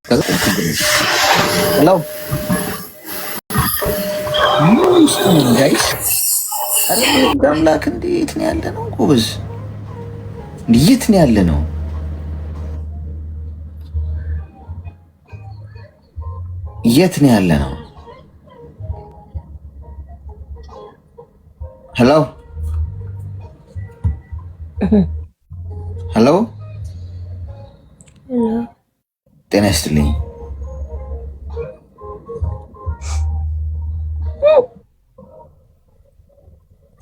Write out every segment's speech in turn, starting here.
Hello. ጋይስ አምላክ እንዴት ነው ያለ ነው? ጎበዝ እንዴት ነው ያለ ነው? የት ነው ያለ ነው? ሄሎ ሄሎ ጤና ይስጥልኝ።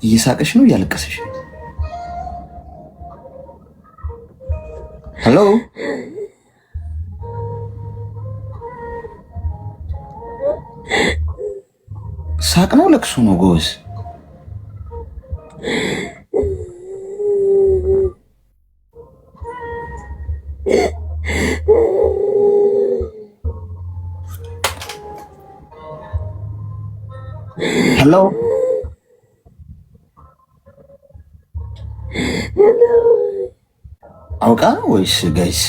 እየሳቀሽ ነው እያለቀሰሽ? ሄሎ ሳቅ ነው ለቅሶ ነው? ጎበዝ ሄሎ አውቃ ነው ወይስ ጋይስ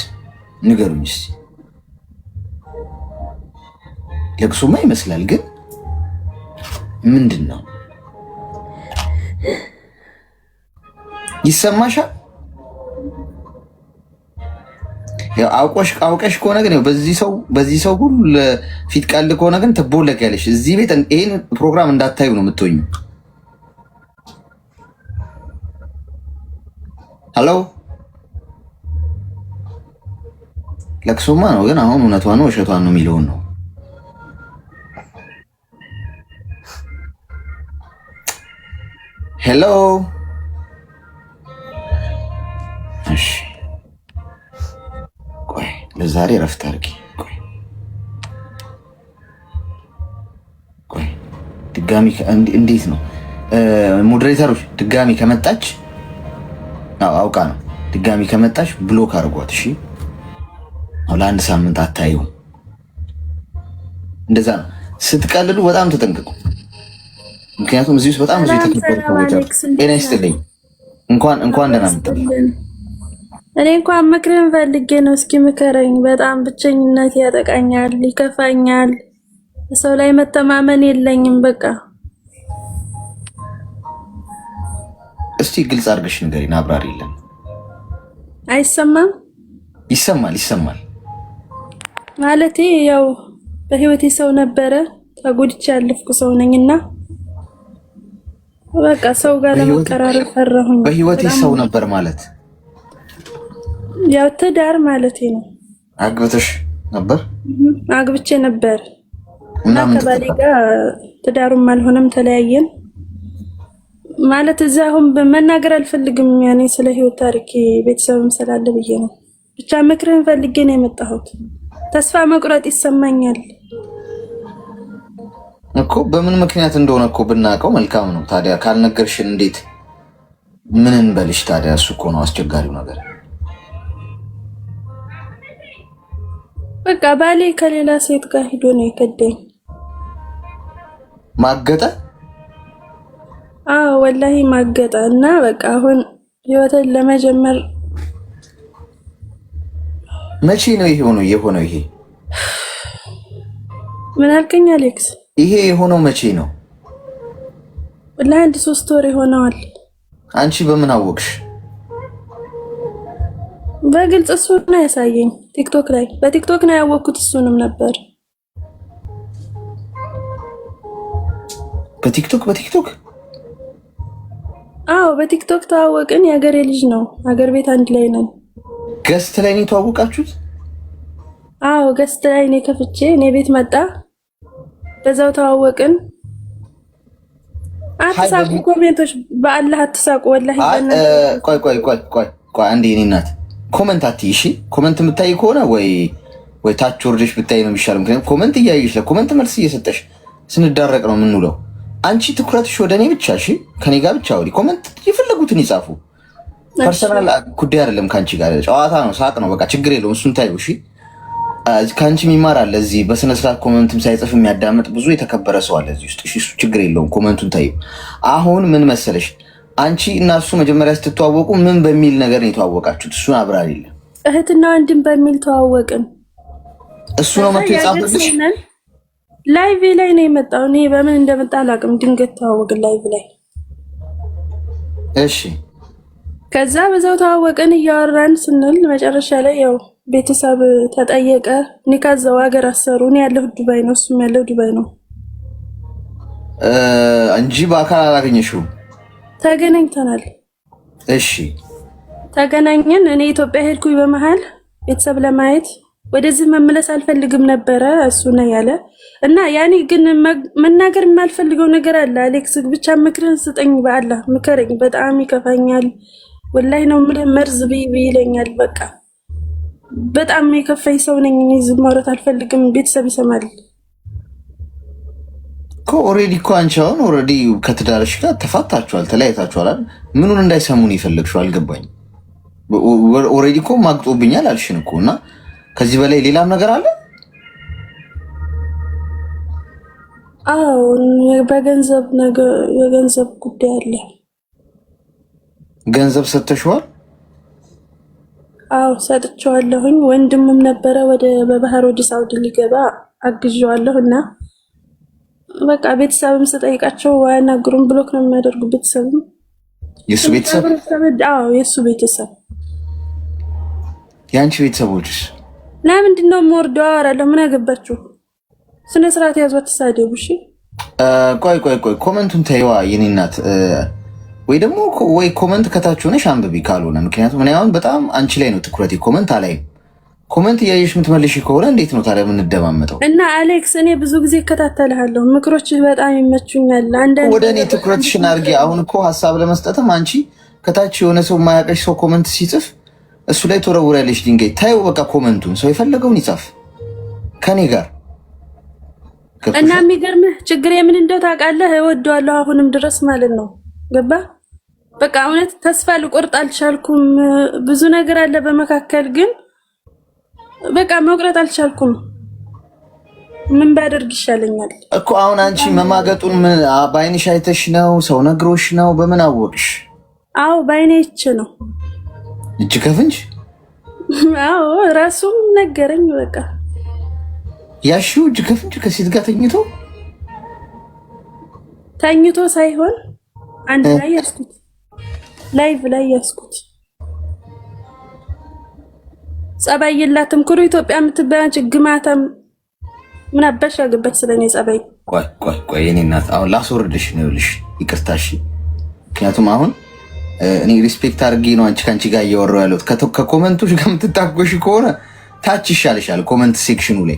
ንገሩኝ እስቲ። ለቅሶማ ይመስላል ግን ምንድን ነው? ይሰማሻል? ያው አውቀሽ ከሆነ ግን በዚህ ሰው ሁሉ ለፊት ቃል ከሆነ ግን ትቦለኪያለሽ። እዚህ ቤት ይሄን ፕሮግራም እንዳታዩ ነው የምትሆኙ። ሄሎ ለቅሶማ ነው ግን አሁን እውነቷን ነው ውሸቷን ነው የሚለውን ነው። ሄሎ እሺ ቆይ ለዛሬ እረፍት አድርጊ። ቆይ ድጋሚ እንዴት ነው ሞዴሬተሮች ድጋሚ ከመጣች አውቃ ነው ድጋሚ ከመጣች ብሎክ አድርጓት። እሺ ለአንድ ሳምንት አታየው። እንደዛ ነው። ስትቀልሉ በጣም ተጠንቅቁ። ምክንያቱም እዚህ ውስጥ በጣም ብዙ የተከበሩ ሰዎች አሉ። ጤና ይስጥልኝ። እንኳን ደህና መጣሽ። እኔ እንኳን ምክርን ፈልጌ ነው። እስኪ ምከረኝ። በጣም ብቸኝነት ያጠቃኛል፣ ይከፋኛል። ሰው ላይ መተማመን የለኝም። በቃ እስቲ ግልጽ አድርገሽ ንገሪኝ፣ አብራሪ የለም። አይሰማም? ይሰማል። ማለቴ ያው በህይወቴ ሰው ነበረ፣ ተጎድቼ ያለፍኩ ሰው ነኝና በቃ ሰው ጋር ለመቀራረብ ፈራሁኝ። በህይወቴ ሰው ነበር ማለት ያው ትዳር ማለት ነው። አግብተሽ ነበር? አግብቼ ነበር እና ከባሌ ጋር ትዳሩም አልሆነም፣ ተለያየን። ማለት እዛ አሁን መናገር አልፈልግም፣ ያኔ ስለ ህይወት ታሪክ ቤተሰብም ስላለ ብዬ ነው። ብቻ ምክርን ፈልጌ ነው የመጣሁት። ተስፋ መቁረጥ ይሰማኛል እኮ። በምን ምክንያት እንደሆነ እኮ ብናውቀው መልካም ነው። ታዲያ ካልነገርሽን እንዴት ምን እንበልሽ ታዲያ? እሱ እኮ ነው አስቸጋሪው ነገር። በቃ ባሌ ከሌላ ሴት ጋር ሄዶ ነው የከዳኝ። ማገጠ? አዎ ወላሂ ማገጠ። እና በቃ አሁን ህይወትን ለመጀመር መቼ ነው የሆነው? ይሄ ምን አልከኝ አሌክስ? ይሄ የሆነው መቼ ነው? ለአንድ 3 ወር ይሆነዋል። አንቺ በምን አወቅሽ? በግልጽ እሱ ነው ያሳየኝ ቲክቶክ ላይ። በቲክቶክ ነው ያወቅኩት። እሱንም ነበር በቲክቶክ አዎ በቲክቶክ ተዋወቅን። የሀገሬ ልጅ ነው። ሀገር ቤት አንድ ላይ ነን። ገስት ላይ ነው የተዋወቃችሁት? አዎ ገስት ላይ ነው ከፍቼ እኔ ቤት መጣ፣ በዛው ተዋወቅን። አትሳቁ ኮሜንቶች፣ በአላህ አትሳቁ። ወላሂ ቆይ አንዴ እኔ እናት ኮመንት አትይ እሺ። ኮመንት የምታይ ከሆነ ወይ ታች ወርደሽ ብታይ ነው የሚሻለው። ምክንያቱም ኮመንት እያየሽ ለኮመንት መልስ እየሰጠሽ ስንዳረቅ ነው የምንውለው። አንቺ ትኩረትሽ ወደ እኔ ብቻ እሺ፣ ከኔ ጋር ብቻ ወዲ ኮመንት የፈለጉትን ይጻፉ። ፐርሰናል ጉዳይ አይደለም፣ ከአንቺ ጋር ጨዋታ ነው፣ ሳቅ ነው። በቃ ችግር የለውም። እሱን ታዩ እሺ። ከአንቺ የሚማር አለ እዚህ በስነ ስርዓት ኮመንትም ሳይጽፍ የሚያዳምጥ ብዙ የተከበረ ሰው አለ እዚህ ውስጥ። እሱ ችግር የለውም። ኮመንቱን ታዩ። አሁን ምን መሰለሽ አንቺ እና እሱ መጀመሪያ ስትተዋወቁ ምን በሚል ነገር ነው የተዋወቃችሁት? እሱን አብራሪ የለም። እህትና ወንድም በሚል ተዋወቅን። እሱ ነው መጥቶ የጻፈልሽ? ላይቭ ላይ ነው የመጣው። እኔ በምን እንደመጣ አላውቅም። ድንገት ተዋወቅን ላይቭ ላይ። እሺ ከዛ በዛው ተዋወቅን። እያወራን ስንል መጨረሻ ላይ ያው ቤተሰብ ተጠየቀ። እኔ ከዛው ሀገር አሰሩ። እኔ ያለሁ ዱባይ ነው፣ እሱም ያለው ዱባይ ነው እንጂ በአካል አላገኘሽውም? ተገናኝተናል። እሺ ተገናኘን። እኔ ኢትዮጵያ ሄድኩኝ በመሃል ቤተሰብ ለማየት። ወደዚህ መመለስ አልፈልግም ነበረ እሱ ነው ያለ እና ያኔ ግን መናገር የማልፈልገው ነገር አለ። አሌክስ ብቻ ምክርን ስጠኝ፣ በአላህ ምከረኝ። በጣም ይከፋኛል ወላሂ ነው የምልህ። መርዝ ብይ ይለኛል። በቃ በጣም የከፋኝ ሰው ነኝ። ዝም ማውራት አልፈልግም። ቤተሰብ ይሰማል እኮ ኦልሬዲ እኮ አንቺ አሁን ኦልሬዲ ከትዳርሽ ጋር ተፋታችኋል፣ ተለያይታችኋል አይደል? ምኑን እንዳይሰሙን የፈለግሽው አልገባኝ። ኦልሬዲ እኮ ማግጦብኛል አልሽን እኮ እና ከዚህ በላይ ሌላም ነገር አለ? አዎ በገንዘብ ነገር የገንዘብ ጉዳይ አለ። ገንዘብ ሰጥተሽዋል? አዎ ሰጥቼዋለሁኝ። ወንድምም ነበረ በባህር ወደ ሳውዲ ሊገባ አግዤዋለሁ እና በቃ ቤተሰብም ስጠይቃቸው አያናግሩም፣ ብሎክ ነው የሚያደርጉ። ቤተሰብም የሱ ቤተሰብ? አዎ የሱ ቤተሰብ። የአንቺ ቤተሰቦችስ? ለምንድን ነው የምወርደው? አወራለሁ። ምን አገባችሁ? ስነ ስርዓት ያዟት፣ ተሳደቡ። እሺ ቆይ ኮመንቱን ተይዋ የኔ እናት። ወይ ደግሞ ወይ ኮመንት ከታች ሆነሽ አንብቢ ካልሆነ፣ ምክንያቱም እኔ አሁን በጣም አንቺ ላይ ነው ትኩረቴ። ኮመንት አላይም። ኮመንት እያየሽ የምትመልሽ ከሆነ እንዴት ነው ታዲያ የምንደማመጠው? እና አሌክስ እኔ ብዙ ጊዜ እከታተልሃለሁ፣ ምክሮችህ በጣም ይመቹኛል። አንዳንድ ወደ እኔ ትኩረትሽን አድርጊ። አሁን እኮ ሀሳብ ለመስጠትም አንቺ ከታች የሆነ ሰው የማያውቅሽ ሰው ኮመንት ሲጽፍ እሱ ላይ ተወረውሪያለሽ ድንጋይ። ታየው በቃ ኮመንቱን ሰው የፈለገውን ይጻፍ ከኔ ጋር እና የሚገርምህ ችግር የምን እንደው ታውቃለህ? እወደዋለሁ አሁንም ድረስ ማለት ነው። ገባ በቃ እውነት ተስፋ ልቆርጥ አልቻልኩም። ብዙ ነገር አለ በመካከል ግን በቃ መቁረጥ አልቻልኩም። ምን ባደርግ ይሻለኛል እኮ አሁን አንቺ መማገጡን በአይንሽ አይተሽ ነው? ሰው ነግሮሽ ነው? በምን አወቅሽ? አዎ በአይኔ አይቼ ነው። እጅ ከፍንጅ? አዎ ራሱም ነገረኝ። በቃ ያሺው እጅ ከፍንጅ ከሴት ጋር ተኝቶ ሳይሆን አንድ ላይ ያስኩት፣ ላይቭ ላይ ያስኩት። ጸባይ የላትም ኩሩ ኢትዮጵያ የምትባል አንቺ ግማታም ምን አባሽ ያገባች ስለኔ ጸባይ። ቆይ የኔ እናት አሁን ላስወርድሽ ነው ይልሽ። ይቅርታ እሺ። ምክንያቱም አሁን እኔ ሪስፔክት አድርጌ ነው አንቺ ካንቺ ጋር እያወራሁ ያለሁት። ከኮመንቶች ጋር የምትታጎሽ ከሆነ ታች ይሻልሻል፣ ኮመንት ሴክሽኑ ላይ።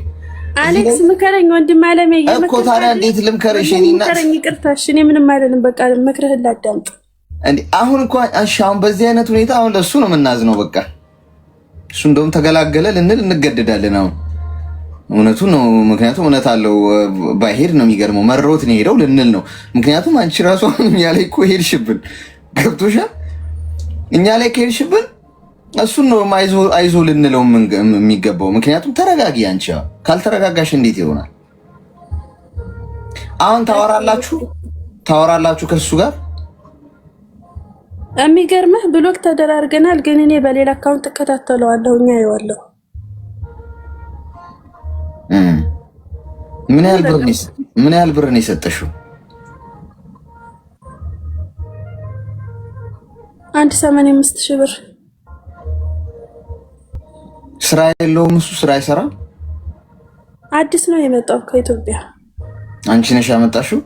አሌክስ ምከረኝ ወንድም አለሜ እኮ ታዲያ እንዴት ልምከርሽ? እኔ እና ምከረኝ። ይቅርታ እሺ። እኔ ምንም አይደለም። በቃ መክረህን ላዳምጥ እንዴ። አሁን እኮ እሺ፣ አሁን በዚህ አይነት ሁኔታ አሁን ለሱ ነው የምናዝነው። በቃ እሱ እንደውም ተገላገለ ልንል እንገደዳለን። አሁን እውነቱ ነው፣ ምክንያቱም እውነት አለው። ባይሄድ ነው የሚገርመው። መሮት ነው ሄደው ልንል ነው። ምክንያቱም አንቺ ራሱ አሁን እኛ ላይ እኮ ሄድሽብን። ገብቶሻል? እኛ ላይ ከሄድሽብን እሱን ነው አይዞ ልንለው የሚገባው። ምክንያቱም ተረጋጊ። አንቺ ካልተረጋጋሽ እንዴት ይሆናል? አሁን ታወራላችሁ ከሱ ጋር። የሚገርምህ ብሎክ ተደራርገናል፣ ግን እኔ በሌላ አካውንት እከታተለዋለሁ። እኛ ይዋለሁ። ምን ያህል ብር ነው የሰጠሽው? 185,000 ብር። ስራ የለውም እሱ? ስራ አይሰራም? አዲስ ነው የመጣው ከኢትዮጵያ። አንቺ ነሽ ያመጣሽው?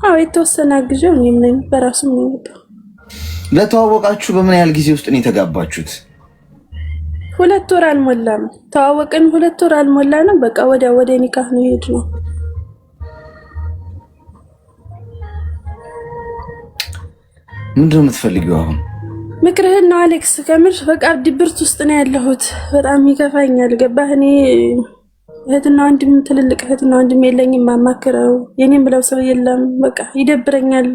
አዎ የተወሰነ ጊዜው እኔም ነኝ፣ በራሱ ነው የመጣው። ለተዋወቃችሁ በምን ያህል ጊዜ ውስጥ ነው የተጋባችሁት? 2 ወር አልሞላም። ተዋወቅን 2 ወር አልሞላንም። በቃ ወደ ኒካህ ነው የሄድነው። ምንድን ነው የምትፈልጊው አሁን? ምክርህን ነው አሌክስ። ከምር በቃ ድብርት ውስጥ ነው ያለሁት። በጣም ይከፋኛል። ገባህ? እኔ እህትና ወንድም ትልልቅ እህትና ወንድም የለኝም ማማክረው። የኔም ብለው ሰው የለም። በቃ ይደብረኛል።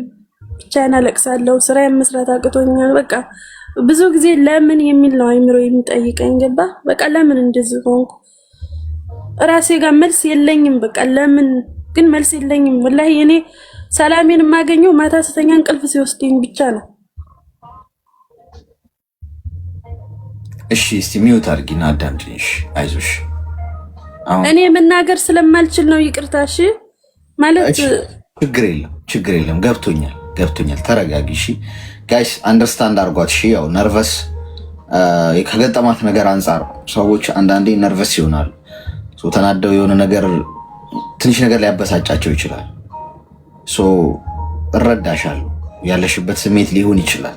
ብቻዬን አለቅሳለሁ። ስራ መስራት አቅቶኛል። በቃ ብዙ ጊዜ ለምን የሚል ነው አይምሮ የሚጠይቀኝ። ገባህ? በቃ ለምን እንደዚህ ሆንኩ? ራሴ ጋር መልስ የለኝም። በቃ ለምን ግን መልስ የለኝም። ወላሂ እኔ ሰላሜን የማገኘው ማታ ስተኛ እንቅልፍ ሲወስደኝ ብቻ ነው። እሺ እስቲ ሚውት አድርጊና አዳምጪኝ። አይዞሽ እኔ መናገር ስለማልችል ነው ይቅርታ። እሺ ማለት ችግር የለም ገብቶኛል። ተረጋጊ እሺ ጋይስ አንደርስታንድ አድርጓት እሺ። ያው ነርቨስ ከገጠማት ነገር አንጻር ሰዎች አንዳንዴ ነርቨስ ይሆናሉ። ተናደው የሆነ ነገር ትንሽ ነገር ሊያበሳጫቸው ይችላል። እረዳሻለሁ ያለሽበት ስሜት ሊሆን ይችላል።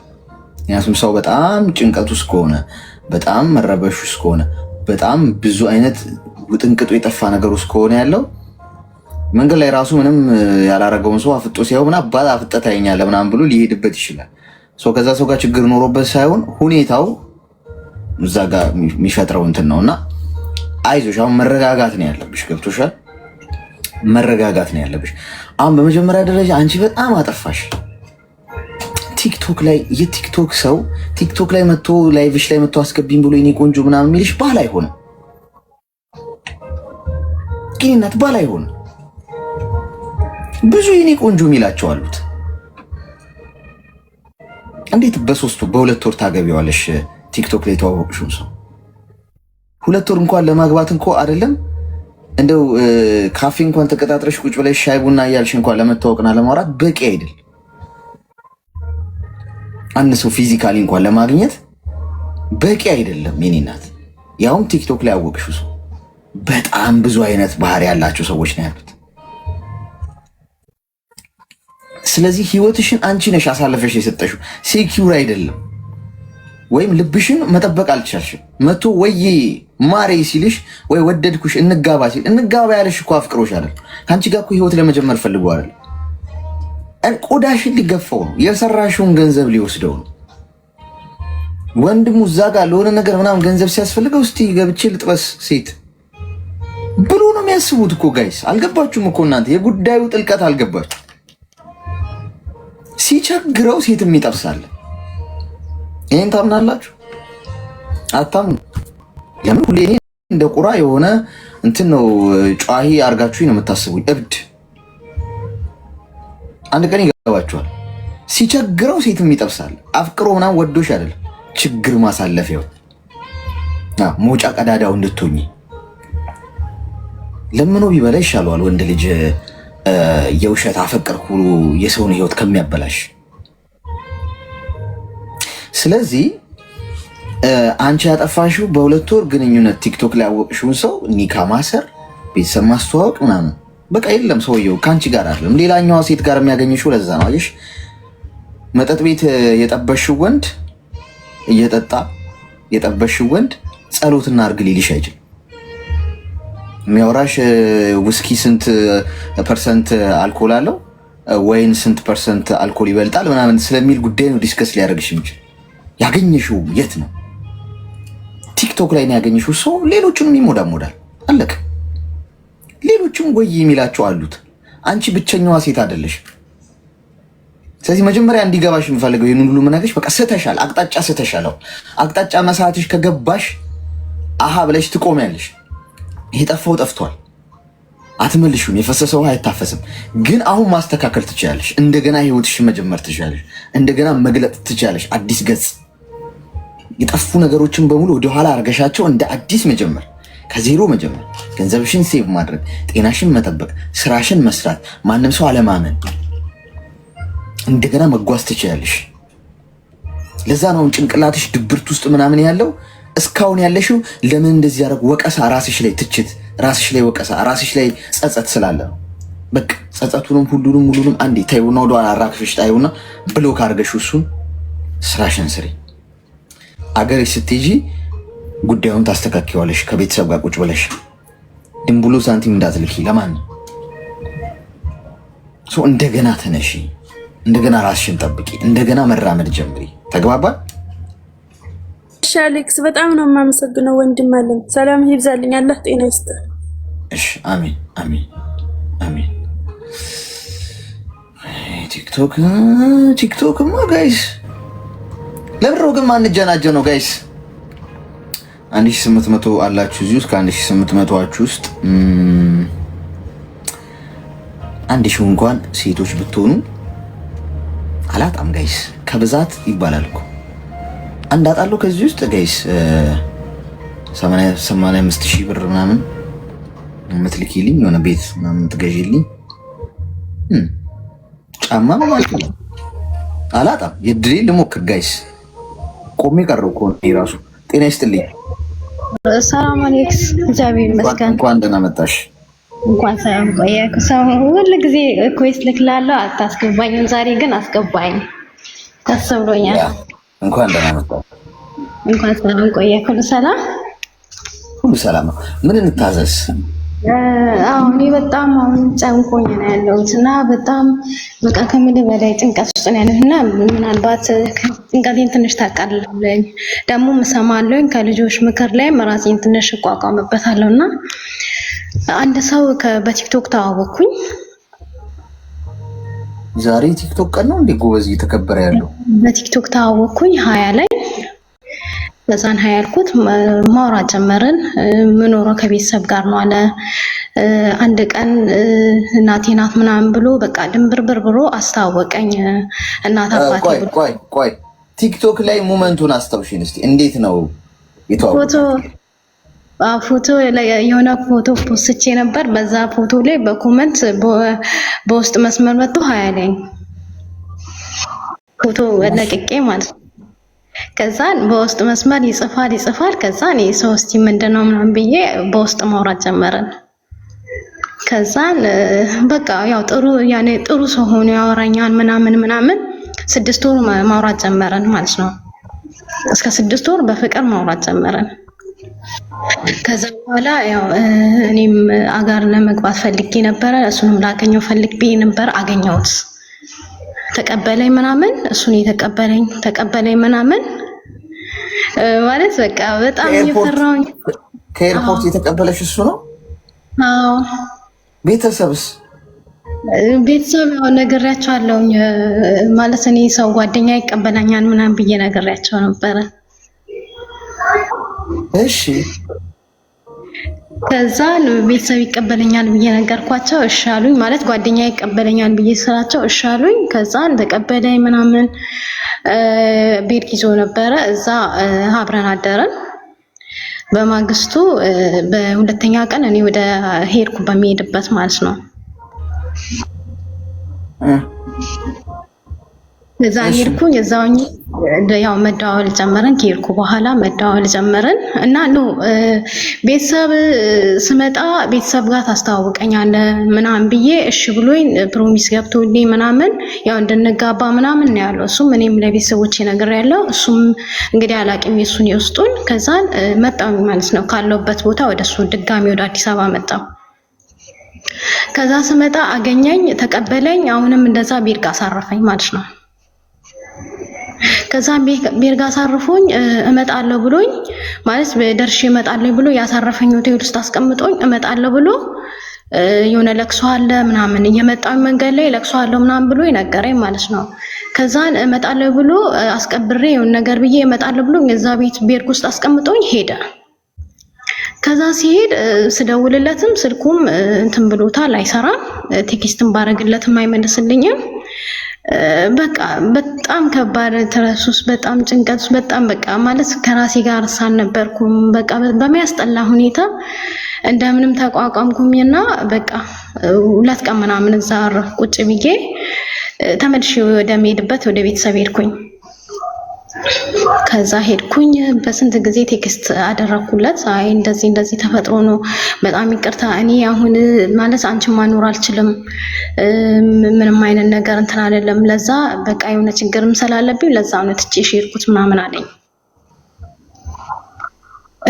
ምክንያቱም ሰው በጣም ጭንቀት ውስጥ ከሆነ በጣም መረበሽ ውስጥ ከሆነ በጣም ብዙ አይነት ውጥንቅጡ የጠፋ ነገር ውስጥ ከሆነ ያለው መንገድ ላይ ራሱ ምንም ያላረገውን ሰው አፍጦ ሲያው ምና አባላ አፍጠት ታይኛለህ ምናምን ብሎ ሊሄድበት ይችላል። ከዛ ሰው ጋር ችግር ኖሮበት ሳይሆን ሁኔታው እዛ ጋር የሚፈጥረው እንትን ነውና አይዞሽ። አሁን መረጋጋት ነው ያለብሽ። ገብቶሻል? መረጋጋት ነው ያለብሽ። አሁን በመጀመሪያ ደረጃ አንቺ በጣም አጠፋሽ። ቲክቶክ ላይ የቲክቶክ ሰው ቲክቶክ ላይ መጥቶ ላይቭሽ ላይ መጥቶ አስገቢኝ ብሎ የኔ ቆንጆ ምናምን የሚልሽ ባል አይሆንም። ግንኙነት ባል አይሆንም። ብዙ የኔ ቆንጆ የሚላቸው አሉት። እንዴት በሁለት ወር ታገቢዋለሽ? ቲክቶክ ላይ ተዋወቅሽውን ሰው 2 ወር እንኳን ለማግባት እንኳን አይደለም እንደው ካፌ እንኳን ተቀጣጥረሽ ቁጭ ብለሽ ሻይ ቡና እያልሽ እንኳን ለመታወቅና ለማውራት በቂ አይደል? አንድ ሰው ፊዚካሊ እንኳን ለማግኘት በቂ አይደለም። የኔ እናት ያውም ቲክቶክ ላይ ያወቅሽው ሰው በጣም ብዙ አይነት ባህሪ ያላቸው ሰዎች ነው ያሉት። ስለዚህ ህይወትሽን አንቺ ነሽ አሳልፈሽ የሰጠሽው፣ ሴኪዩር አይደለም። ወይም ልብሽን መጠበቅ አልቻልሽም። መቶ ወይ ማሬ ሲልሽ ወይ ወደድኩሽ እንጋባ ሲል እንጋባ ያለሽ እኮ አፍቅሮሽ አይደል? ከአንቺ ጋር እኮ ህይወት ለመጀመር ፈልጎ አይደል? ቆዳሽን ሊገፋው ነው፣ የሰራሽውን ገንዘብ ሊወስደው ነው። ወንድሙ እዛ ጋር ለሆነ ነገር ምናምን ገንዘብ ሲያስፈልገው እስቲ ገብቼ ልጥበስ ሴት ብሎ ነው የሚያስቡት እኮ ጋይስ። አልገባችሁም እኮ እናንተ፣ የጉዳዩ ጥልቀት አልገባችሁ። ሲቸግረው ሴትም ይጠብሳል። ይሄን ታምናላችሁ? አታምኑ። ለምን ሁሌ እኔ እንደ ቁራ የሆነ እንትን ነው ጫሂ አርጋችሁ ነው የምታስቡኝ? እብድ። አንድ ቀን ይገባችኋል። ሲቸግረው ሴትም ይጠብሳል። አፍቅሮ ምናምን ወዶሽ አይደለም፣ ችግር ማሳለፊያው መውጫ ቀዳዳው እንድትሆኚ ለምኖ ቢበላ ይሻለዋል ወንድ ልጅ የውሸት አፈቀርኩ የሰውን ህይወት ከሚያበላሽ። ስለዚህ አንቺ ያጠፋሽው በ2 ወር ግንኙነት ቲክቶክ ላይ ያወቅሽውን ሰው ኒካ ማሰር፣ ቤተሰብ ማስተዋወቅ ምናምን በቃ የለም። ሰውየው ከአንቺ ጋር አይደለም፣ ሌላኛዋ ሴት ጋር የሚያገኝሽው። ለዛ ነው አየሽ፣ መጠጥ ቤት የጠበሽው ወንድ እየጠጣ የጠበሽው ወንድ ጸሎትና አርግ ሊልሽ አይችልም። የሚያወራሽ ውስኪ ስንት ፐርሰንት አልኮል አለው ወይን ስንት ፐርሰንት አልኮል ይበልጣል ምናምን ስለሚል ጉዳይ ነው ዲስከስ ሊያደርግሽ የሚችል። ያገኘሽው የት ነው? ቲክቶክ ላይ ነው ያገኘሽው። ሰው ሌሎቹንም ይሞዳሞዳል። አለቅ ሌሎቹም ወይ የሚላቸው አሉት። አንቺ ብቸኛዋ ሴት አይደለሽ። ስለዚህ መጀመሪያ እንዲገባሽ የምፈልገው ይህን ሁሉ ምናገሽ በቃ ስተሻል፣ አቅጣጫ ስተሻል። አቅጣጫ መሳትሽ ከገባሽ አሃ ብለሽ ትቆሚያለሽ። ይሄ ጠፋው ጠፍቷል፣ አትመልሹም። የፈሰሰው ውሃ አይታፈስም። ግን አሁን ማስተካከል ትችላለሽ። እንደገና ህይወትሽን መጀመር ትችላለሽ። እንደገና መግለጥ ትችላለሽ። አዲስ ገጽ፣ የጠፉ ነገሮችን በሙሉ ወደኋላ አርገሻቸው እንደ አዲስ መጀመር፣ ከዜሮ መጀመር፣ ገንዘብሽን ሴቭ ማድረግ፣ ጤናሽን መጠበቅ፣ ስራሽን መስራት፣ ማንም ሰው አለማመን፣ እንደገና መጓዝ ትችላለሽ። ለዛ ነው ጭንቅላትሽ ድብርት ውስጥ ምናምን ያለው። እስካሁን ያለሽው ለምን እንደዚህ ያደረግ ወቀሳ፣ ራስሽ ላይ ትችት፣ ራስሽ ላይ ወቀሳ፣ ራስሽ ላይ ጸጸት ስላለ ነው። በቃ ጸጸቱንም ሁሉንም አንዴ ታዩና ወደኋላ አራክፍሽ ታዩና ብሎክ አድርገሽ እሱን ስራሽን ስሪ። አገርሽ ስትሄጂ ጉዳዩን ታስተካክያለሽ። ከቤተሰብ ጋር ቁጭ ብለሽ ድንቡሎ ሳንቲም እንዳትልኪ ለማን ነው። እንደገና ተነሺ፣ እንደገና ራስሽን ጠብቂ፣ እንደገና መራመድ ጀምሪ። ተግባባል? እሺ አሌክስ፣ በጣም ነው የማመሰግነው ወንድም አለን። ሰላም ይብዛልኝ፣ አላህ ጤና ይስጥ። እሺ አሜን አሜን አሜን። ቲክቶክማ ጋይስ ለብሮ ግን ማንጀናጀ ነው ጋይስ። 1800 አላችሁ እዚህ ውስጥ። ከ1800 ውስጥ 1000 እንኳን ሴቶች ብትሆኑ አላጣም ጋይስ። ከብዛት ይባላል እኮ አንድ አጣለሁ ከዚህ ውስጥ ጋይስ 85,000 ብር ምናምን የምትልኪልኝ የሆነ ቤት ምናምን ትገዢልኝ ጫማ ማለት ነው። አላጣም። የድሬ ልሞክር ጋይስ። ቆሜ ቀረው እኮ ራሱ። ጤና ይስጥልኝ። ሰላም አለይኩም። እግዚአብሔር ይመስገን። እንኳን ደህና መጣሽ። እንኳን ሰላም ቆየህ። ሁሉ ጊዜ ኮይስ ልክላለሁ አታስገባኝም። ዛሬ ግን አስገባኝ። ደስ ብሎኛል። እንኳን ደህና መጣሽ። እንኳን ሰላም ቆየህ። ሁሉ ሰላም፣ ሁሉ ሰላም ነው። ምን እንታዘዝ? እኔ በጣም አሁን ጨንቆኝ ነው ያለሁት እና በጣም በቃ ከምልህ በላይ ጭንቀት ውስጥ ነው ያለሁት እና ምናልባት ጭንቀቴን ትንሽ ታቃልልልኝ ደግሞ እሰማለሁኝ ከልጆች ምክር ላይ ራሴን ትንሽ እቋቋምበታለሁ እና አንድ ሰው በቲክቶክ ተዋወቅኩኝ። ዛሬ ቲክቶክ ቀን ነው እንዴ ጎበዝ እየተከበረ ያለው? በቲክቶክ ተዋወቅኩኝ 20 ላይ በዛን 20 ያልኩት ማውራት ጀመርን። ምኖረው ከቤተሰብ ጋር ነው አለ። አንድ ቀን እናቴ ናት ምናምን ብሎ በቃ ድንብርብር ብሎ አስተዋወቀኝ። እናት አባቴ ቆይ ቲክቶክ ላይ ሞመንቱን አስታውሽኝ እስቲ። እንዴት ነው የተዋወቁት? ፎቶ የሆነ ፎቶ ፖስቼ ነበር። በዛ ፎቶ ላይ በኮመንት በውስጥ መስመር መጥቶ 20 ላይ ፎቶ ለቅቄ ማለት ነው። ከዛን በውስጥ መስመር ይጽፋል። ከዛን የሶስቲ ምንድነው ምናምን ብዬ በውስጥ ማውራት ጀመረን። ከዛን በቃ ያው ጥሩ ሰው ሆኖ ያወራኛል ምናምን 6 ወር ማውራት ጀመረን ማለት ነው። እስከ 6 ወር በፍቅር ማውራት ጀመረን። ከዛ በኋላ ያው እኔም አጋር ለመግባት ፈልጌ ነበረ። እሱንም ላገኘው ፈልጌ ነበር። አገኘሁት። ተቀበለኝ ምናምን እሱን ተቀበለኝ ምናምን ማለት በቃ በጣም እየፈራሁኝ። ከኤርፖርት የተቀበለሽ እሱ ነው? አዎ። ቤተሰብስ? ቤተሰብ ያው ነግሬያቸዋለሁኝ ማለት እኔ ሰው ጓደኛ ይቀበለኛል ምናምን ብዬ ነግሬያቸው ነበረ። እሺ ከዛ ቤተሰብ ይቀበለኛል ብዬ ነገርኳቸው። እሺ አሉኝ። ማለት ጓደኛ ይቀበለኛል ብዬ ስራቸው እሺ አሉኝ። ከዛን ተቀበለኝ ምናምን ቤት ይዞ ነበረ። እዛ አብረን አደረን። በማግስቱ በሁለተኛ ቀን እኔ ወደ ሄድኩ በሚሄድበት ማለት ነው። እዛ ሄድኩኝ። እዛውኝ ያው መደዋወል ጀመረን። ከሄድኩ በኋላ መደዋወል ጀመረን እና ቤተሰብ ስመጣ ቤተሰብ ጋር ታስተዋውቀኛለህ ምናምን ብዬ እሺ ብሎኝ ፕሮሚስ ገብቶልኝ ምናምን ያው እንድንጋባ ምናምን ነው ያለው። እሱም እኔም ለቤተሰቦቼ ነግሬያለሁ። እሱም እንግዲህ አላቅም የሱን የውስጡን። ከዛን መጣሁ ማለት ነው። ካለውበት ቦታ ወደሱ ድጋሚ ወደ አዲስ አበባ መጣሁ። ከዛ ስመጣ አገኘኝ፣ ተቀበለኝ። አሁንም እንደዛ ቤት ጋር አሳረፈኝ ማለት ነው። ከዛ ቤት ጋር አሳርፎኝ እመጣለሁ ብሎኝ ማለት ደርሼ እመጣለሁ ብሎ ያሳረፈኝ ሆቴል ውስጥ አስቀምጦኝ እመጣለሁ ብሎ የሆነ ለቅሶ አለ ምናምን እየመጣሁ መንገድ ላይ ለቅሶ አለ ምናምን ብሎ ይነገረኝ ማለት ነው። ከዛን እመጣለሁ ብሎ አስቀብሬ የሆነ ነገር ብዬ እመጣለሁ ብሎ እዛ ቤት ውስጥ አስቀምጦኝ ሄደ። ከዛ ሲሄድ ስደውልለትም ስልኩም እንትን ብሎታል፣ አይሰራም። ቴክስትን ባረግለትም አይመልስልኝም። በቃ በጣም ከባድ ትረሱስ፣ በጣም ጭንቀት፣ በጣም በቃ ማለት ከራሴ ጋር ሳልነበርኩም በቃ በሚያስጠላ ሁኔታ እንደምንም ተቋቋምኩኝና በቃ 2 ቀን ምናምን እዛ ቁጭ ብዬ ተመልሼ ወደምሄድበት ወደ ቤተሰብ ሄድኩኝ። ከዛ ሄድኩኝ። በስንት ጊዜ ቴክስት አደረኩለት። አይ እንደዚህ ተፈጥሮ ነው፣ በጣም ይቅርታ፣ እኔ አሁን ማለት አንቺን ማኖር አልችልም፣ ምንም አይነት ነገር እንትን አይደለም፣ ለዛ በቃ የሆነ ችግርም ስላለብኝ ለዛ ነው ትቼሽ ሄድኩት ምናምን አለኝ።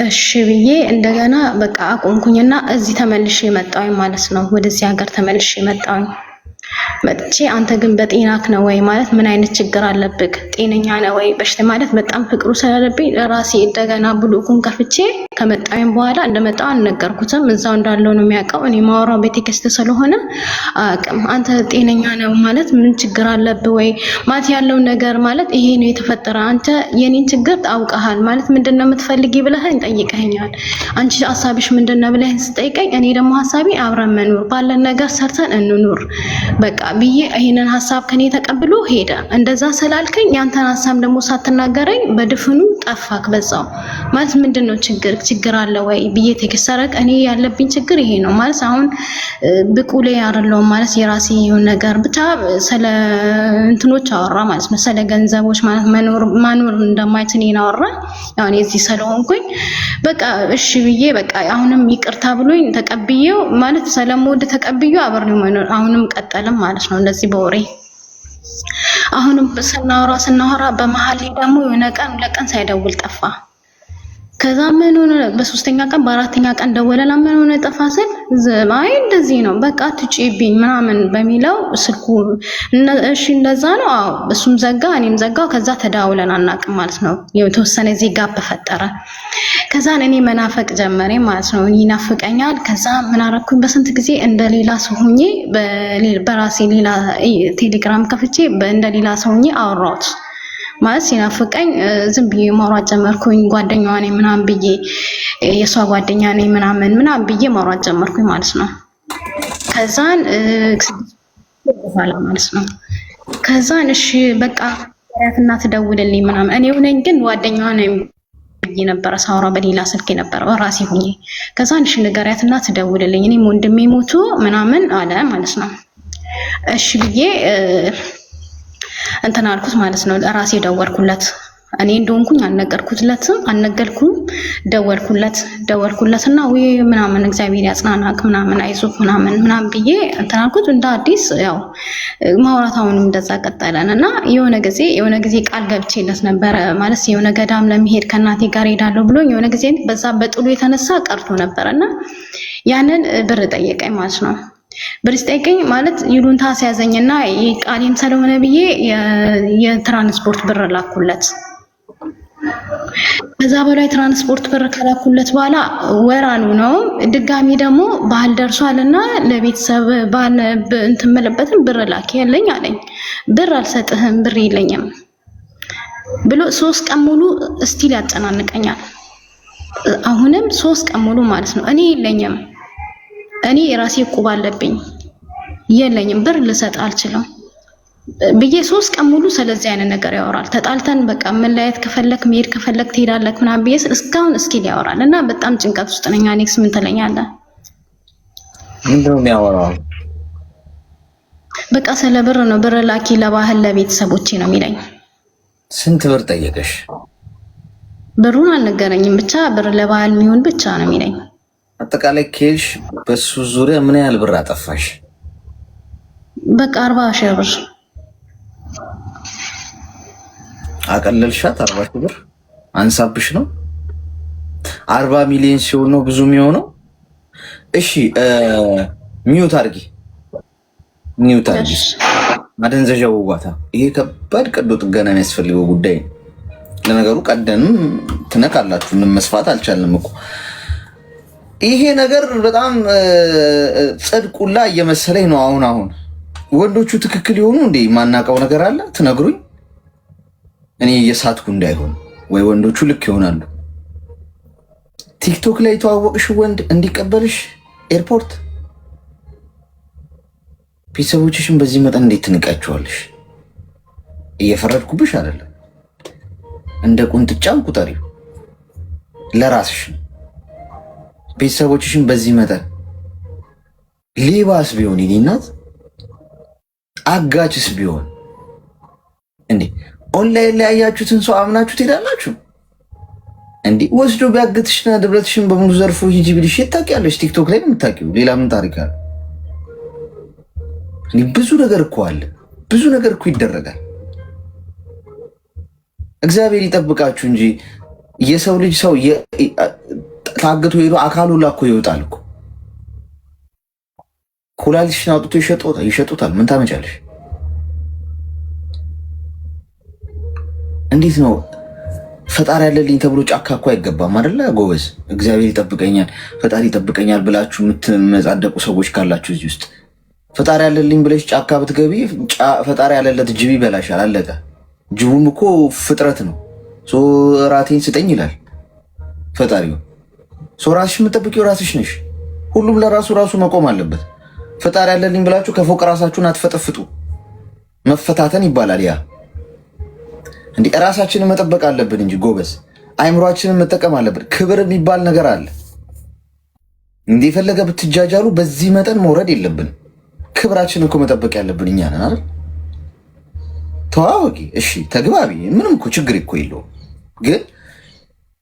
እሺ ብዬ እንደገና በቃ አቆምኩኝና እዚህ ተመልሼ መጣሁኝ ማለት ነው። ወደዚህ ሀገር ተመልሼ መጣሁኝ። መጥቼ አንተ ግን በጤናክ ነው ወይ ማለት ምን አይነት ችግር አለብክ? ጤነኛ ነው ወይ? በሽታ ማለት በጣም ፍቅሩ ስላለብኝ ራሴ እንደገና ብሎኩን ከፍቼ ከመጣሁኝ በኋላ እንደመጣሁ አልነገርኩትም። እዛው እንዳለው ነው የሚያውቀው። እኔ ማወራው በቴክስት ስለሆነ አቅም አንተ ጤነኛ ነው ማለት ምን ችግር አለብህ ወይ ማለት ያለው ነገር ማለት ይሄ ነው የተፈጠረ። አንተ የኔን ችግር ታውቀሃል ማለት ምንድነው የምትፈልጊ ብለኸኝ ጠይቀኸኛል። አንቺ ሐሳብሽ ምንድነው ብለኸኝ ስጠይቀኝ እኔ ደግሞ ሐሳቤ አብረን መኖር ባለን ነገር ሰርተን እንኑር በቃ ብዬ ይሄንን ሀሳብ ከኔ ተቀብሎ ሄደ። እንደዛ ስላልከኝ ያንተን ሀሳብ ደግሞ ሳትናገረኝ በድፍኑ ጠፋክ። በዛው ማለት ምንድነው ችግር አለ ወይ ብዬ ተከሰረክ። እኔ ያለብኝ ችግር ይሄ ነው ማለት አሁን ብቁ ላይ አይደለሁም ማለት የራሴ የሆነ ነገር ብቻ ስለ እንትኖች አወራ ማለት ነው። ስለ ገንዘቦች ማለት ማኖር እንደማይችል አወራ። ያው እኔ እዚህ ስለሆንኩኝ በቃ እሺ ብዬ በቃ አሁንም ይቅርታ ብሎኝ ተቀብዬው ማለት ስለምወድ ተቀብዬው አብሬው መኖር አሁንም ቀጠልም ማለት ነው። እንደዚህ በወሬ አሁንም ስናወራ በመሀል ደግሞ የሆነ ቀን ለቀን ሳይደውል ጠፋ። ከዛ ምን ሆነ በሶስተኛ ቀን በአራተኛ ቀን ደወለና ምን ሆነ ጠፋ ስል አይ እንደዚህ ነው በቃ ትጪብኝ ምናምን በሚለው ስልኩ እሺ እንደዛ ነው። አዎ እሱም ዘጋ እኔም ዘጋው። ከዛ ተዳውለን አናውቅም ማለት ነው። የተወሰነ ዜጋ በፈጠረ ከዛ እኔ መናፈቅ ጀመረ ማለት ነው። ይናፍቀኛል። ከዛ ምን አደረኩኝ በስንት ጊዜ እንደሌላ ሰው ሆኜ በራሴ ሌላ ቴሌግራም ከፍቼ እንደሌላ ሰው ሆኜ አወራሁት ማለት ሲናፍቀኝ ዝም ብዬ ማውራት ጀመርኩኝ። ጓደኛዋ ነኝ ምናምን ብዬ የሷ ጓደኛ ነኝ ምናምን ብዬ ማውራት ጀመርኩኝ ማለት ነው። ከዛን በኋላ ማለት ነው ከዛን እሺ በቃ ያትና ትደውልልኝ ምናምን እኔ ሆነኝ ግን ጓደኛዋ ነኝ ብዬ ነበር ሳውራ በሌላ ስልክ ነበር በራሴ ሆኜ። ከዛን እሺ ንገሪያትና ትደውልልኝ እኔም ወንድሜ ሞቶ ምናምን አለ ማለት ነው። እሺ ብዬ እንትን አልኩት ማለት ነው። ራሴ ደወልኩለት። እኔ እንደሆንኩኝ አልነገርኩም። ደወልኩለትና ወይ ምናምን እግዚአብሔር ያጽናናክ ምናምን አይዞህ ምናምን ብዬ እንትን አልኩት። እንደ አዲስ ያው ማውራታውንም እንደዛ ቀጠለን እና የሆነ ጊዜ ቃል ገብቼለት ነበረ ማለት የሆነ ገዳም ለመሄድ ከእናቴ ጋር ሄዳለሁ ብሎኝ የሆነ ጊዜ በዛ በጥሉ የተነሳ ቀርቶ ነበርና ያንን ብር ጠየቀኝ ማለት ነው። ብር ሲጠይቀኝ ማለት ይሉንታ ሲያዘኝና ቃሌም ስለሆነ ብዬ የትራንስፖርት ብር ላኩለት። ከዛ በላይ ትራንስፖርት ብር ከላኩለት በኋላ ወራኑ ነው ድጋሚ ደግሞ ባህል ደርሷልና ለቤተሰብ ባል እንትን መለበትን ብር ላኪ ያለኝ አለኝ። ብር አልሰጥህም ብር የለኝም ብሎ 3 ቀን ሙሉ ስቲል ያጨናንቀኛል። አሁንም 3 ቀን ሙሉ ማለት ነው እኔ የለኝም እኔ ራሴ ቁብ አለብኝ የለኝም ብር ልሰጥ አልችልም ብዬ 3 ቀን ሙሉ ስለዚህ አይነት ነገር ያወራል። ተጣልተን በቃ መለያየት ከፈለክ መሄድ ከፈለክ ትሄዳለህ ምናምን ብዬ እስካሁን እስኪል ያወራል እና በጣም ጭንቀት ውስጥ ነኝ። ኔክስ ምን ትለኛለህ? ምንድን ነው የሚያወራው? በቃ ስለ ብር ነው። ብር ላኪ ለባህል ለቤተሰቦቼ ነው የሚለኝ። ስንት ብር ጠየቀሽ? ብሩን አልነገረኝም ብቻ ብር ለባህል የሚሆን ብቻ ነው የሚለኝ። አጠቃላይ ኬሽ በሱ ዙሪያ ምን ያህል ብር አጠፋሽ? በቃ 40,000 ብር አቀለልሻት። 40,000 ብር አንሳብሽ ነው? 40 ሚሊዮን ሲሆን ነው ብዙ የሚሆነው። እሺ ሚውት አድርጊ። ማደንዘዣ ውጓታ። ይሄ ከባድ ቀዶ ጥገና የሚያስፈልገው ጉዳይ ነው። ለነገሩ ቀደንም ትነካላችሁ መስፋት አልቻልንም እኮ። ይሄ ነገር በጣም ጽድቁላ እየመሰለኝ ነው። አሁን ወንዶቹ ትክክል ይሆኑ እንዴ? ማናቀው ነገር አለ ትነግሩኝ። እኔ እየሳትኩ እንዳይሆን ወይ ወንዶቹ ልክ ይሆናሉ። ቲክቶክ ላይ የተዋወቅሽ ወንድ እንዲቀበልሽ ኤርፖርት፣ ቤተሰቦችሽን በዚህ መጠን እንዴት ትንቃቸዋለሽ? እየፈረድኩብሽ አይደለም፣ እንደ ቁንጥጫም ቁጠሪው ለራስሽ። ቤተሰቦችሽን በዚህ መጠን ሌባስ ቢሆን የኔ እናት አጋችስ ቢሆን እንዴ ኦንላይን ላይ ያያችሁትን ሰው አምናችሁ ትሄዳላችሁ እንዴ? ወስዶ ቢያግትሽና ንብረትሽን በሙሉ ዘርፎ ሂጂ ቢልሽ የት ታውቂያለሽ? ቲክቶክ ላይ ነው የምታውቂው። ሌላ ምን ታሪክ አለ? ብዙ ነገር እኮ አለ፣ ብዙ ነገር እኮ ይደረጋል። እግዚአብሔር ይጠብቃችሁ እንጂ የሰው ልጅ ሰው ታግቶ ሄዶ አካሉ ላኮ ይወጣል እኮ። ኩላሊትሽን አውጥቶ ይሸጡታል። ምን ታመጫለሽ? እንዴት ነው ፈጣሪ ያለልኝ ተብሎ ጫካ እኮ አይገባም አይደለ? ጎበዝ እግዚአብሔር ይጠብቀኛል ፈጣሪ ይጠብቀኛል ብላችሁ የምትመጻደቁ ሰዎች ካላችሁ እዚህ ውስጥ ፈጣሪ ያለልኝ ብለሽ ጫካ ብትገቢ ፈጣሪ ያለለት ጅብ ይበላሻል። አለቀ። ጅቡም እኮ ፍጥረት ነው። ራቴን ስጠኝ ይላል ፈጣሪው። ራስሽ የምጠብቂው ራስሽ ነሽ። ሁሉም ለራሱ መቆም አለበት። ፈጣሪ ያለልኝ ብላችሁ ከፎቅ ራሳችሁን አትፈጠፍጡ። መፈታተን ይባላል ያ። እንዴ ራሳችንን መጠበቅ አለብን እንጂ ጎበዝ፣ አይምሯችንን መጠቀም አለብን። ክብር የሚባል ነገር አለ። እንዴ የፈለገ ብትጃጃሉ በዚህ መጠን መውረድ የለብን። ክብራችንን እኮ መጠበቅ ያለብን እኛ ነን አይደል? ተዋወቂ፣ እሺ ተግባቢ፣ ምንም እኮ ችግር እኮ የለውም። ግን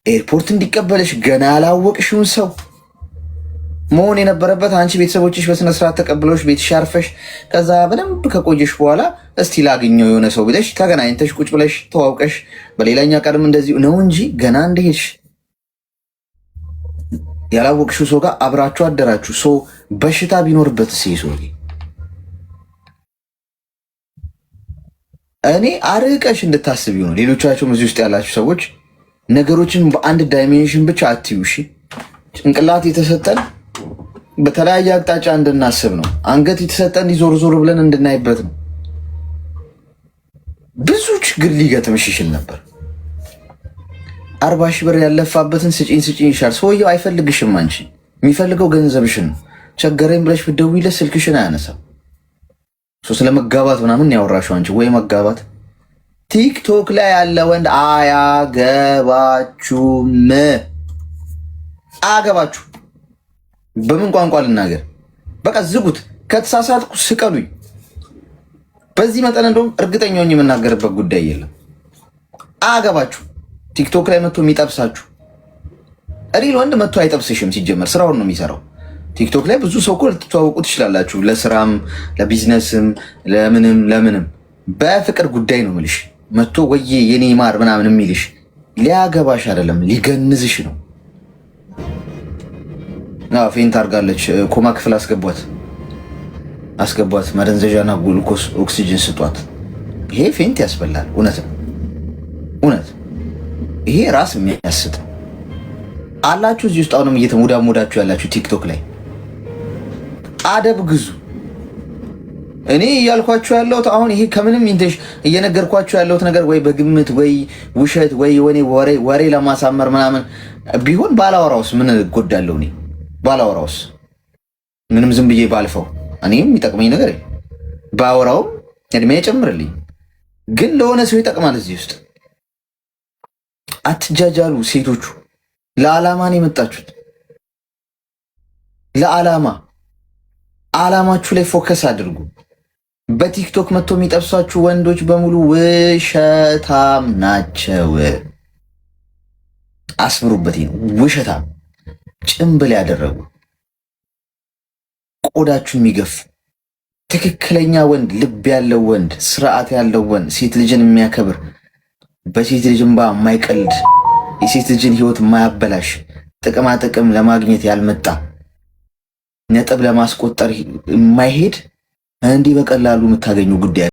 ኤርፖርት እንዲቀበልሽ ገና ያላወቅሽውን ሰው መሆን የነበረበት አንቺ ቤተሰቦችሽ በስነ ስርዓት ተቀብለሽ ቤትሽ አርፈሽ ከዛ በደንብ ከቆየሽ በኋላ እስቲ ላግኘው የሆነ ሰው ብለሽ ተገናኝተሽ ቁጭ ብለሽ ተዋውቀሽ በሌላኛ ቀድም እንደዚህ ነው እንጂ ገና እንደሄድሽ ያላወቅሽው ሰው ጋር አብራችሁ አደራችሁ። ሰው በሽታ ቢኖርበት ሰው እኔ አርቀሽ እንድታስቢው ነው። ሌሎቻችሁም እዚህ ውስጥ ያላችሁ ሰዎች ነገሮችን በአንድ ዳይሜንሽን ብቻ አትዩ። እሺ ጭንቅላት የተሰጠን በተለያየ አቅጣጫ እንድናስብ ነው። አንገት የተሰጠን ዞር ዞር ብለን እንድናይበት ነው። ብዙ ችግር ሊገጥምሽ ይችል ነበር። 40 ሺህ ብር ያለፋበትን ስጪኝ ይሻል። ሰውየው አይፈልግሽም። አንቺ የሚፈልገው ገንዘብሽን ነው። ቸገረኝ ብለሽ ብትደውይለት ስልክሽን አያነሳም። ስለ መጋባት ምናምን ያወራሽው አንቺ ወይ መጋባት። ቲክቶክ ላይ ያለ ወንድ አያገባችሁም። አያገባችሁ። በምን ቋንቋ ልናገር? በቃ ዝጉት። ከተሳሳትኩ ስቀሉኝ። በዚህ መጠን እንደውም እርግጠኛ ሆኜ የምናገርበት ጉዳይ የለም። አያገባችሁ። ቲክቶክ ላይ መጥቶ የሚጠብሳችሁ ሪል ወንድ መጥቶ አይጠብስሽም። ሲጀመር ስራውን ነው የሚሰራው። ቲክቶክ ላይ ብዙ ሰው እኮ ልትተዋወቁ ትችላላችሁ። ለስራም፣ ለቢዝነስም፣ ለምንም በፍቅር ጉዳይ ነው የምልሽ። መጥቶ ወዬ የኔ ማር ምናምን የሚልሽ ሊያገባሽ አይደለም፣ ሊገንዝሽ ነው። ፌንት አድርጋለች። ኮማ ክፍል አስገቧት። መደንዘዣና ጉልኮስ ኦክሲጅን ስጧት። ይሄ ፌንት ያስበላል። እውነት ነው። ይሄ ራስ የሚያስጥ አላችሁ እዚህ ውስጥ አሁንም እየተሞዳሞዳችሁ ያላችሁ ቲክቶክ ላይ አደብ ግዙ። እኔ እያልኳችሁ ያለሁት አሁን ይሄ ከምንም ኢንቴንሽ እየነገርኳችሁ ያለሁት ነገር ወይ በግምት ወይ ውሸት ወይ ወሬ ለማሳመር ምናምን ቢሆን ባላወራውስ ምን እጎዳለሁ? እኔ ባላወራውስ ምንም ዝም ብዬ ባልፈው እኔም የሚጠቅመኝ ነገር ባወራውም እድሜ ይጨምርልኝ። ግን ለሆነ ሰው ይጠቅማል። እዚህ ውስጥ አትጃጃሉ ሴቶቹ። ለዓላማ ነው የመጣችሁት። ዓላማችሁ ላይ ፎከስ አድርጉ። በቲክቶክ መጥቶ የሚጠብሷችሁ ወንዶች በሙሉ ውሸታም ናቸው። አስምሩበት። ነው ውሸታም፣ ጭምብል ያደረጉ፣ ቆዳችሁን የሚገፉ። ትክክለኛ ወንድ፣ ልብ ያለው ወንድ፣ ስርዓት ያለው ወንድ፣ ሴት ልጅን የሚያከብር፣ በሴት ልጅ እንባ የማይቀልድ፣ የሴት ልጅን ህይወት የማያበላሽ፣ ጥቅማ ጥቅም ለማግኘት ያልመጣ፣ ነጥብ ለማስቆጠር የማይሄድ እንዲህ በቀላሉ የምታገኙ ጉዳይ